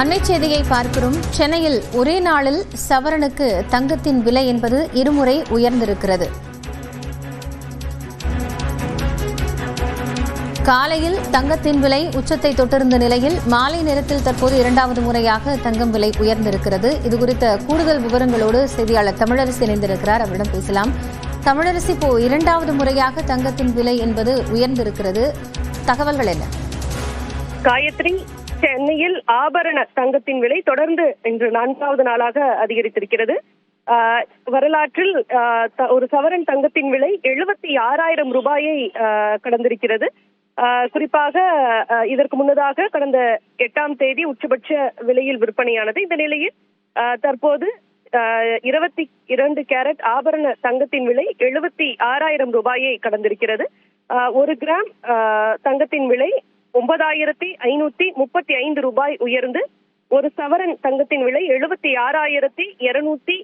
அண்மை செய்தியை பார்க்கிறோம். சென்னையில் ஒரே நாளில் சவரனுக்கு தங்கத்தின் விலை என்பது இருமுறை உயர்ந்திருக்கிறது. காலையில் தங்கத்தின் விலை உச்சத்தை தொட்டிருந்த நிலையில் மாலை நேரத்தில் தற்போது இரண்டாவது முறையாக தங்கம் விலை உயர்ந்திருக்கிறது. இதுகுறித்த கூடுதல் விவரங்களோடு செய்தியாளர் தமிழரசி இணைந்திருக்கிறார். அவரிடம் பேசலாம். தமிழரசி, இப்போ இரண்டாவது முறையாக தங்கத்தின் விலை என்பது உயர்ந்திருக்கிறது. தகவல்கள் என்ன? காயத்ரி, சென்னையில் ஆபரண தங்கத்தின் விலை தொடர்ந்து இன்று 4வது நாளாக அதிகரித்திருக்கிறது. வரலாற்றில் ஒரு சவரன் தங்கத்தின் விலை 76,000 ரூபாயை கடந்திருக்கிறது. குறிப்பாக இதற்கு முன்னதாக கடந்த 8ஆம் தேதி உச்சபட்ச விலையில் விற்பனையானது. இந்த நிலையில் தற்போது 22 கேரட் ஆபரண தங்கத்தின் விலை 76,000 ரூபாயை கடந்திருக்கிறது. 1 கிராம் தங்கத்தின் விலை 9,535 ரூபாய் உயர்ந்து ஒரு சவரன் தங்கத்தின் விலை 76,280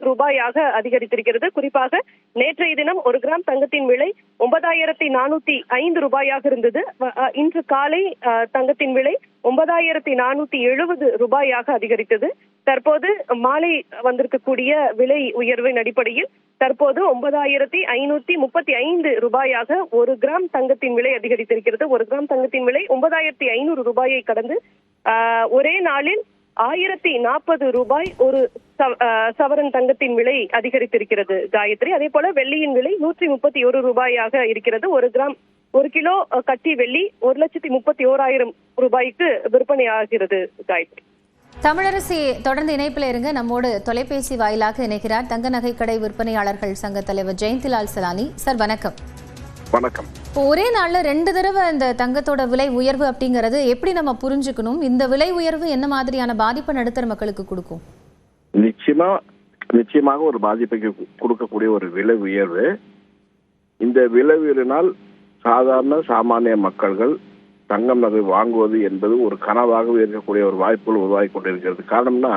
ரூபாயாக அதிகரித்திருக்கிறது. குறிப்பாக நேற்றைய தினம் 1 கிராம் தங்கத்தின் விலை 9,405 ரூபாயாக இருந்தது. இன்று காலை தங்கத்தின் விலை 9,470 ரூபாயாக அதிகரித்தது. தற்போது மாலை வந்திருக்கக்கூடிய விலை உயர்வின் அடிப்படையில் தற்போது 9,535 ரூபாயாக 1 கிராம் தங்கத்தின் விலை அதிகரித்திருக்கிறது. 1 கிராம் தங்கத்தின் விலை 9,500 ரூபாயை கடந்து ஒரே நாளில் 1,040 ரூபாய் ஒரு சவரன் தங்கத்தின் விலை அதிகரித்திருக்கிறது காயத்ரி. அதே போல வெள்ளியின் விலை 131 ரூபாயாக இருக்கிறது. 1 கிலோ கட்டி வெள்ளி 1,31,000 ரூபாய்க்கு விற்பனை ஆகிறது காயத்ரி. தமிழரசி, தொடர்ந்து இணைப்பில் இருங்க. நம்மோடு தொலைபேசி வாயிலாக இணைக்கிறார் தங்க நகை கடை விற்பனையாளர்கள் சங்க தலைவர் ஜெயந்திலால் சலானி. சார் வணக்கம். வணக்கம். இப்போ ஒரே நாள்ல 2 தடவை இந்த தங்கத்தோட விலை உயர்வு அப்படிங்கறது எப்படி நம்ம புரிஞ்சுக்கணும்? இந்த விலை உயர்வு என்ன மாதிரியான பாதிப்பு நடுத்தர மக்களுக்கு கொடுக்கும்? நிச்சயமாக ஒரு பாதிப்பை கொடுக்கக்கூடிய ஒரு விலை உயர்வு. இந்த விலை உயர்வினால் சாமானிய மக்கள்கள் தங்கம் நகை வாங்குவது என்பது ஒரு கனவாகவே இருக்கக்கூடிய ஒரு வாய்ப்புகள் உருவாகி கொண்டிருக்கிறது. காரணம்னா,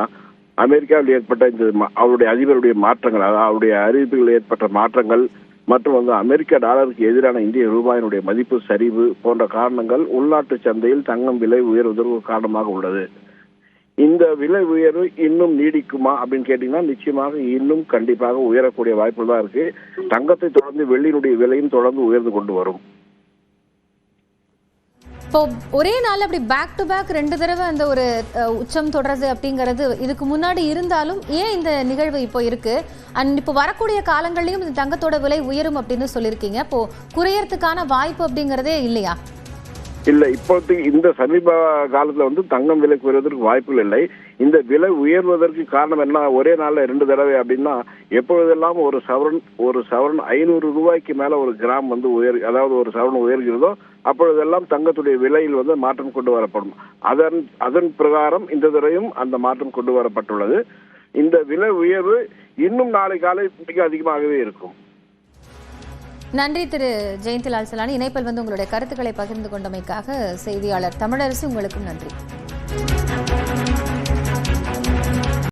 அமெரிக்காவில் ஏற்பட்ட இந்த அவருடைய அதிபருடைய மாற்றங்கள், அதாவது அவருடைய அறிவிப்புகளில் ஏற்பட்ட மாற்றங்கள் மற்றும் அமெரிக்க டாலருக்கு எதிரான இந்திய ரூபாயினுடைய மதிப்பு சரிவு போன்ற காரணங்கள் உள்நாட்டு சந்தையில் தங்கம் விலை உயர்வதற்கு ஒரு காரணமாக உள்ளது. இந்த விலை உயர்வு இன்னும் நீடிக்குமா அப்படின்னு கேட்டீங்கன்னா, நிச்சயமாக இன்னும் கண்டிப்பாக உயரக்கூடிய வாய்ப்புகள் தான் இருக்கு. தங்கத்தை தொடர்ந்து வெள்ளியினுடைய விலையும் தொடர்ந்து உயர்ந்து கொண்டு வரும். இப்போ ஒரே நாள் அப்படி பேக் டு பேக் 2 தடவை அந்த ஒரு உச்சம் தொடர்றது அப்படிங்கிறது இதுக்கு முன்னாடி இருந்தாலும் ஏன் இந்த நிகழ்வு இப்போ இருக்கு? அண்ட் இப்போ வரக்கூடிய காலங்கள்லயும் இந்த தங்கத்தோட விலை உயரும் அப்படின்னு சொல்லியிருக்கீங்க. இப்போ குறையறதுக்கான வாய்ப்பு அப்படிங்கறதே இல்லையா? இல்ல, இப்போதைக்கு இந்த சமீப காலத்துல தங்கம் விலை குறைவதற்கு வாய்ப்புகள் இல்லை. இந்த விலை உயர்வதற்கு காரணம் என்ன? ஒரே நாள்ல 2 தடவை அப்படின்னா, எப்பொழுதெல்லாம் ஒரு சவரன் 500 ரூபாய்க்கு மேல ஒரு கிராம் அதாவது ஒரு சவரன் உயர்கிறதோ அப்பொழுதெல்லாம் தங்கத்துடைய விலையில் மாற்றம் கொண்டு வரப்படும். அதன் பிரகாரம் இந்த தடவையும் அந்த மாற்றம் கொண்டு வரப்பட்டுள்ளது. இந்த விலை உயர்வு இன்னும் நாளை காலை மிக அதிகமாகவே இருக்கும். நன்றி திரு ஜெயந்திலால் சலானி. இணைப்பில் உங்களுடைய கருத்துக்களை பகிர்ந்து கொண்டமைக்காக செய்தியாளர் தமிழரசி, உங்களுக்கும் நன்றி.